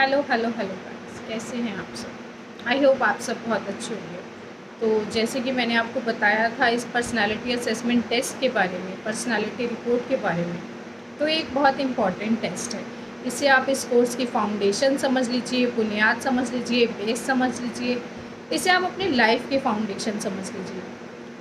Hello hello hello guys, कैसे हैं आप सब। आई होप आप सब बहुत अच्छे होंगे। तो जैसे कि मैंने आपको बताया था इस पर्सनालिटी असेसमेंट टेस्ट के बारे में, पर्सनालिटी रिपोर्ट के बारे में, तो ये एक बहुत इम्पॉर्टेंट टेस्ट है। इससे आप इस कोर्स की फाउंडेशन समझ लीजिए, बुनियाद समझ लीजिए, बेस समझ लीजिए। इसे आप अपनी लाइफ के फाउंडेशन समझ लीजिए।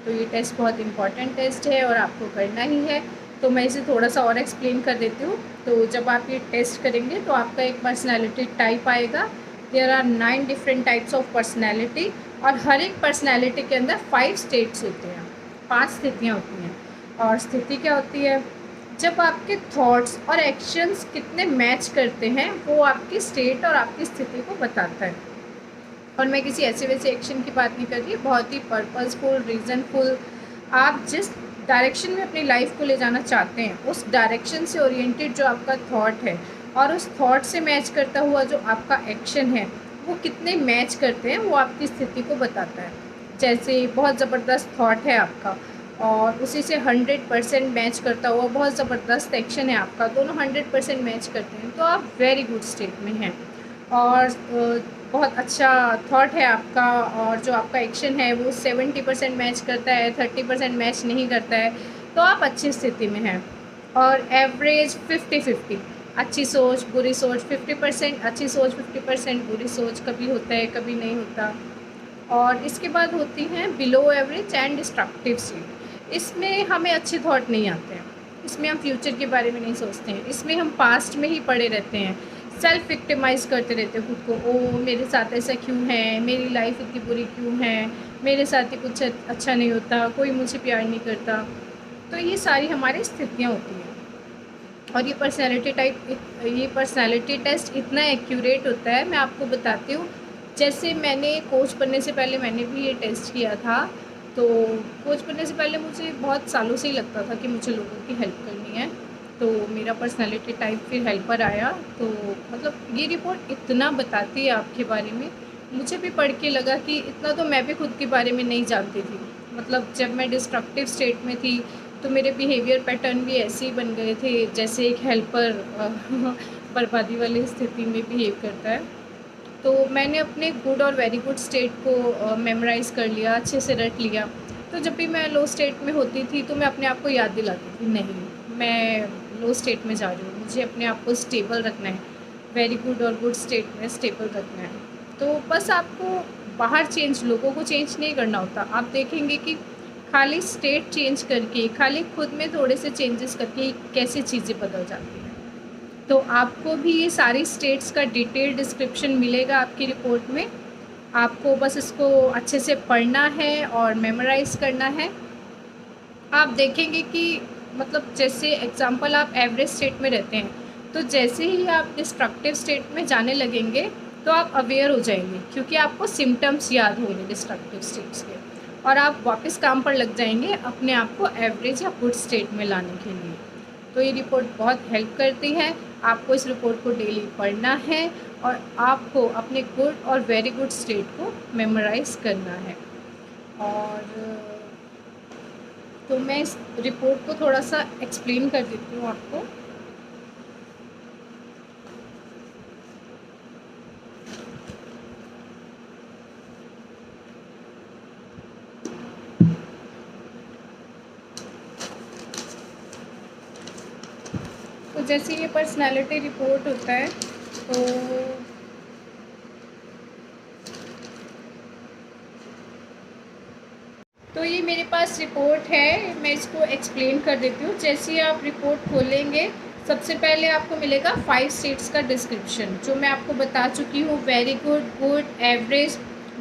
तो ये टेस्ट बहुत इम्पॉर्टेंट टेस्ट है और आपको करना ही है। तो मैं इसे थोड़ा सा और एक्सप्लेन कर देती हूँ। तो जब आप ये टेस्ट करेंगे तो आपका एक पर्सनैलिटी टाइप आएगा। There are 9 different types of personality और हर एक पर्सनैलिटी के अंदर 5 स्टेट्स होते हैं, 5 स्थितियाँ होती हैं। और स्थिति क्या होती है? जब आपके थॉट्स और एक्शंस कितने मैच करते हैं वो आपकी स्टेट और आपकी स्थिति को बताता है। और मैं किसी ऐसे वैसे एक्शन की बात नहीं कर रही, बहुत ही पर्पसफुल, रीज़नफुल। आप जिस डायरेक्शन में अपनी लाइफ को ले जाना चाहते हैं उस डायरेक्शन से ओरिएंटेड जो आपका थॉट है और उस थॉट से मैच करता हुआ जो आपका एक्शन है वो कितने मैच करते हैं वो आपकी स्थिति को बताता है। जैसे बहुत ज़बरदस्त थॉट है आपका और उसी से 100% मैच करता हुआ बहुत ज़बरदस्त एक्शन है आपका, दोनों 100% मैच करते हैं तो आप वेरी गुड स्टेट में हैं। और बहुत अच्छा थॉट है आपका और जो आपका एक्शन है वो 70% मैच करता है, 30% मैच नहीं करता है, तो आप अच्छी स्थिति में हैं। और एवरेज 50-50, अच्छी सोच बुरी सोच 50%, अच्छी सोच 50%, बुरी सोच कभी होता है कभी नहीं होता। और इसके बाद होती हैं below average and destructive state. इसमें हमें अच्छे थॉट नहीं आते हैं, इसमें हम फ्यूचर के बारे में नहीं सोचते हैं, इसमें हम पास्ट में ही पड़े रहते हैं, सेल्फ विक्टिमाइज़ करते रहते हैं खुद को। ओ मेरे साथ ऐसा क्यों है, मेरी लाइफ इतनी बुरी क्यों है, मेरे साथ ही कुछ अच्छा नहीं होता, कोई मुझे प्यार नहीं करता। तो ये सारी हमारी स्थितियाँ होती हैं। और ये पर्सनैलिटी टेस्ट इतना एक्यूरेट होता है, मैं आपको बताती हूँ। जैसे मैंने कोच बनने से पहले मैंने भी ये टेस्ट किया था। तो कोच बनने से पहले मुझे बहुत सालों से ही लगता था कि मुझे लोगों की हेल्प करनी है। तो मेरा पर्सनैलिटी टाइप फिर हेल्पर आया। तो मतलब ये रिपोर्ट इतना बताती है आपके बारे में। मुझे भी पढ़ के लगा कि इतना तो मैं भी खुद के बारे में नहीं जानती थी। मतलब जब मैं डिस्ट्रक्टिव स्टेट में थी तो मेरे बिहेवियर पैटर्न भी ऐसे ही बन गए थे जैसे एक हेल्पर बर्बादी वाली स्थिति में बिहेव करता है। तो मैंने अपने गुड और वेरी गुड स्टेट को मेमोराइज़ कर लिया, अच्छे से रट लिया। तो जब भी मैं लो स्टेट में होती थी तो मैं अपने आप को याद दिलाती थी, नहीं मैं लो स्टेट में जा रही हूँ, मुझे अपने आप को स्टेबल रखना है, वेरी गुड और गुड स्टेट में स्टेबल रखना है। तो बस आपको बाहर चेंज, लोगों को चेंज नहीं करना होता। आप देखेंगे कि खाली स्टेट चेंज करके, खाली खुद में थोड़े से चेंजेस करके कैसे चीज़ें बदल जाती हैं। तो आपको भी ये सारी स्टेट्स का डिटेल डिस्क्रिप्शन मिलेगा आपकी रिपोर्ट में। आपको बस इसको अच्छे से पढ़ना है और मेमोराइज़ करना है। आप देखेंगे कि मतलब जैसे एग्ज़ाम्पल आप एवरेज स्टेट में रहते हैं, तो जैसे ही आप डिस्ट्रक्टिव स्टेट में जाने लगेंगे तो आप अवेयर हो जाएंगे, क्योंकि आपको सिम्टम्स याद होंगे डिस्ट्रक्टिव स्टेट्स के, और आप वापस काम पर लग जाएंगे अपने आप को एवरेज या गुड स्टेट में लाने के लिए। तो ये रिपोर्ट बहुत हेल्प करती है। आपको इस रिपोर्ट को डेली पढ़ना है और आपको अपने गुड और वेरी गुड स्टेट को मेमोराइज़ करना है। और तो मैं इस रिपोर्ट को थोड़ा सा एक्सप्लेन कर देती हूँ आपको। तो जैसे ये पर्सनालिटी रिपोर्ट होता है, तो ये मेरे पास रिपोर्ट है, मैं इसको एक्सप्लेन कर देती हूँ। जैसे ही आप रिपोर्ट खोलेंगे सबसे पहले आपको मिलेगा 5 स्टेट्स का डिस्क्रिप्शन, जो मैं आपको बता चुकी हूँ, very good, good, average,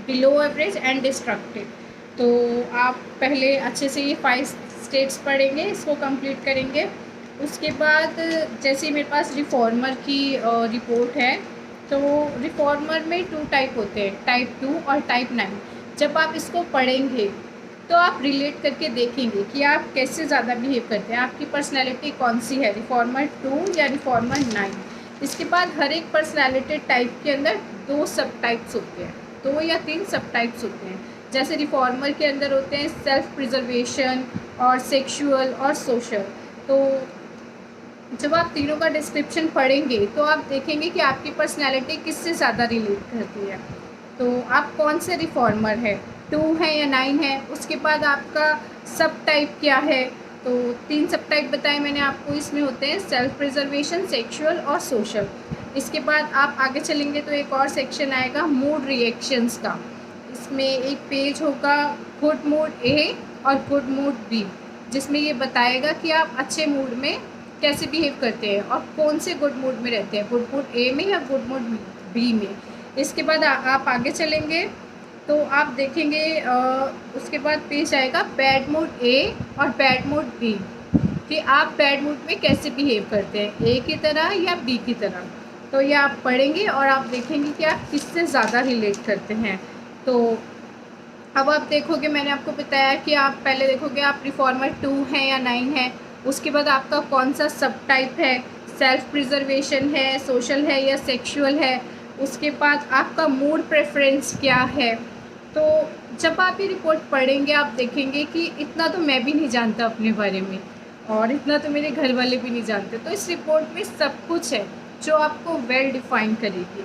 below average and destructive. तो आप पहले अच्छे से ये 5 स्टेट्स पढ़ेंगे, इसको कंप्लीट करेंगे। उसके बाद जैसे ही मेरे पास रिफॉर्मर की रिपोर्ट है, तो रिफॉर्मर में 2 टाइप होते हैं, टाइप 2 और टाइप 9। जब आप इसको पढ़ेंगे तो आप रिलेट करके देखेंगे कि आप कैसे ज़्यादा बिहेव करते हैं, आपकी पर्सनैलिटी कौन सी है, रिफॉर्मर 2 या रिफॉर्मर 9। इसके बाद हर एक पर्सनैलिटी टाइप के अंदर 2 सब टाइप्स होते हैं, 2 या 3 सब टाइप्स होते हैं। जैसे रिफॉर्मर के अंदर होते हैं सेल्फ प्रिजर्वेशन और सेक्सुअल और सोशल। तो जब आप तीनों का डिस्क्रिप्शन पढ़ेंगे तो आप देखेंगे कि आपकी पर्सनैलिटी किससे ज़्यादा रिलेट करती है। तो आप कौन से रिफॉर्मर है, 2 है या 9 है। उसके बाद आपका सब टाइप क्या है, तो 3 सब टाइप बताए मैंने आपको। इसमें होते हैं सेल्फ प्रिजर्वेशन, सेक्सुअल और सोशल। इसके बाद आप आगे चलेंगे तो एक और सेक्शन आएगा मूड रिएक्शंस का। इसमें एक पेज होगा गुड मूड ए और गुड मूड बी, जिसमें ये बताएगा कि आप अच्छे मूड में कैसे बिहेव करते हैं और कौन से गुड मूड में रहते हैं, गुड मूड ए में या गुड मूड बी में। इसके बाद आप आगे चलेंगे तो आप देखेंगे उसके बाद पेज आएगा बैड मूड ए और बैड मूड बी, कि आप बैड मूड में कैसे बिहेव करते हैं, ए की तरह या बी की तरह। तो ये आप पढ़ेंगे और आप देखेंगे कि आप किससे ज़्यादा रिलेट करते हैं। तो अब आप देखोगे, मैंने आपको बताया कि आप पहले देखोगे आप रिफॉर्मर 2 हैं या 9 है। उसके बाद आपका कौन सा सब टाइप है, सेल्फ प्रिजर्वेशन है, सोशल है या सेक्सुअल है। उसके बाद आपका मूड प्रेफरेंस क्या है। तो जब आप ये रिपोर्ट पढ़ेंगे आप देखेंगे कि इतना तो मैं भी नहीं जानता अपने बारे में और इतना तो मेरे घर वाले भी नहीं जानते। तो इस रिपोर्ट में सब कुछ है जो आपको वेल डिफाइन करेगी।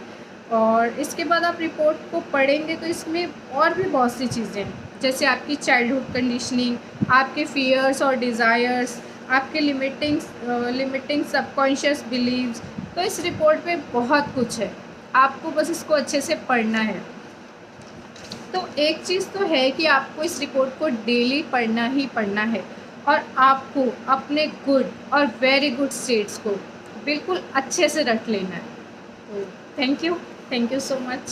और इसके बाद आप रिपोर्ट को पढ़ेंगे तो इसमें और भी बहुत सी चीज़ें हैं, जैसे आपकी चाइल्डहुड कंडीशनिंग, आपके फियर्स और डिज़ायर्स, आपके लिमिटिंग सबकॉन्शियस बिलीव्स। तो इस रिपोर्ट में बहुत कुछ है, आपको बस इसको अच्छे से पढ़ना है। तो एक चीज़ तो है कि आपको इस रिपोर्ट को डेली पढ़ना ही पढ़ना है और आपको अपने गुड और वेरी गुड स्टेट्स को बिल्कुल अच्छे से रख लेना है। तो थैंक यू सो मच।